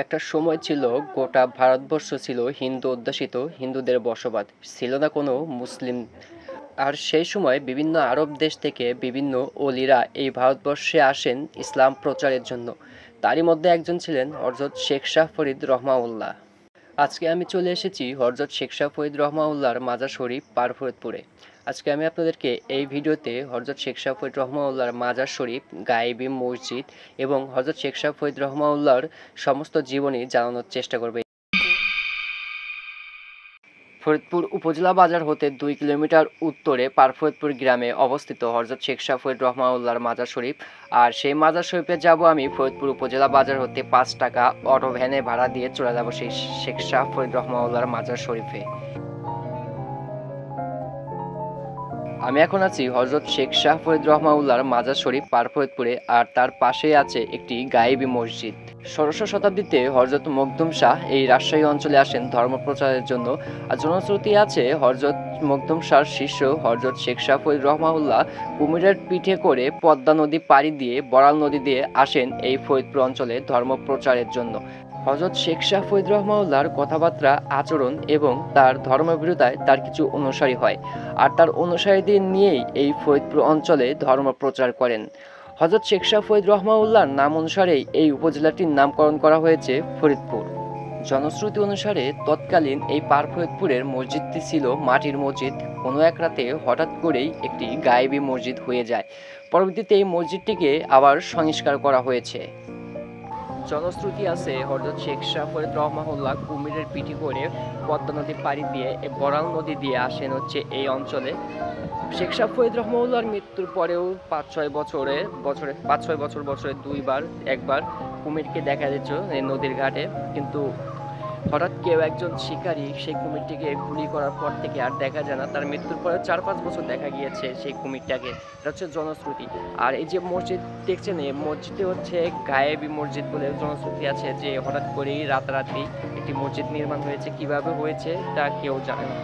একটা সময় ছিল গোটা ভারতবর্ষ ছিল হিন্দু অধ্যুষিত, হিন্দুদের বসবাস ছিল না কোনো মুসলিম। আর সেই সময় বিভিন্ন আরব দেশ থেকে বিভিন্ন অলিরা এই ভারতবর্ষে আসেন ইসলাম প্রচারের জন্য। তারই মধ্যে একজন ছিলেন হযরত শেখ শাহ ফরিদ রহমাউল্লাহ। আজকে আমি চলে এসেছি হযরত শেখ শাহ ফরিদ রহমাউল্লাহর মাজার শরীফ পারফরদপুরে। আজকে আমি আপনাদেরকে এই ভিডিওতে হযরত শেখ শাহ ফরিদ রহমাউল্লাহর মাজার শরীফ, গায়েবী মসজিদ এবং হযরত শেখ শাহ ফরিদ রহমাউল্লাহর সমস্ত জীবনী জানানোর চেষ্টা করব। ফরিদপুর উপজেলা বাজার হতে 2 কিলোমিটার উত্তরে পারফরদপুর গ্রামে অবস্থিত হযরত শেখ শাহ ফরিদ রহমাউল্লাহর মাজার শরীফ। আর সেই মাজার শরীফে যাব আমি ফরিদপুর উপজেলা বাজার হতে 5 টাকা অটো ভ্যানে ভাড়া দিয়ে চলে যাব সেই শেখ শাহ ফরিদ রহমাউল্লাহর মাজার শরীফে। আমি এখন আছি হযরত শেখ শাহ ফরিদ রহমাউল্লাহর মাজার শরীফ পারফরদপুরে, আর তার পাশেই আছে একটি গায়েবী মসজিদ। ষোড়শ শতাব্দীতে হযরত মখদুম শাহ এই রাজশাহী অঞ্চলে আসেন ধর্ম প্রচারের জন্য। আর জনশ্রুতি আছে হযরত মখদুম শাহর শিষ্য হযরত শেখ শাহ ফরিদ রহমাউল্লাহ কুমিরের পিঠে করে পদ্মা নদী পাড়ি দিয়ে বড়াল নদী দিয়ে আসেন এই ফরিদপুর অঞ্চলে ধর্ম প্রচারের জন্য। হযরত শেখ শাহ ফরিদ রহমাউল্লাহর কথাবার্তা, আচরণ এবং তার ধর্মভীরুতায় তার কিছু অনুসারী হয়, আর তার অনুসারীদের নিয়েই এই ফরিদপুর অঞ্চলে ধর্ম প্রচার করেন। হযরত শেখ শাহ ফরিদ রহমাউল্লাহর নাম অনুসারেই এই উপজেলাটির নামকরণ করা হয়েছে ফরিদপুর। জনশ্রুতি অনুসারে তৎকালীন এই ফরিদপুরের মসজিদটি ছিল মাটির মসজিদ। কোনো এক রাতে হঠাৎ করেই একটি গায়েবী মসজিদ হয়ে যায়। পরবর্তীতে এই মসজিদটিকে আবার সংস্কার করা হয়েছে। জনশ্রুতি আছে হযরত শেখ শাহ ফরিদ রহমাউল্লাহ কুমিরের পিঠে করে পদ্মা নদী পাড়ি দিয়ে বড়াল নদী দিয়ে আসেন এই অঞ্চলে। শেখ শাহ ফরিদ রহমাউল্লাহর মৃত্যুর পরেও 5-6 বছরে দুইবার একবার কুমিরকে দেখা দিচ্ছ এই নদীর ঘাটে, কিন্তু হঠাৎ কেউ একজন শিকারী সেই কুমিরটিকে গুলি করার পর থেকে আর দেখা যায় না। তার মৃত্যুর পরে 4-5 বছর দেখা গিয়েছে সেই কুমিরটাকে। এটা হচ্ছে জনশ্রুতি। আর এই যে মসজিদ দেখছেন, এই মসজিদে হচ্ছে গায়েবী মসজিদ বলে জনশ্রুতি আছে, যে হঠাৎ করেই রাতারাতি একটি মসজিদ নির্মাণ হয়েছে। কিভাবে হয়েছে তা কেউ জানে না।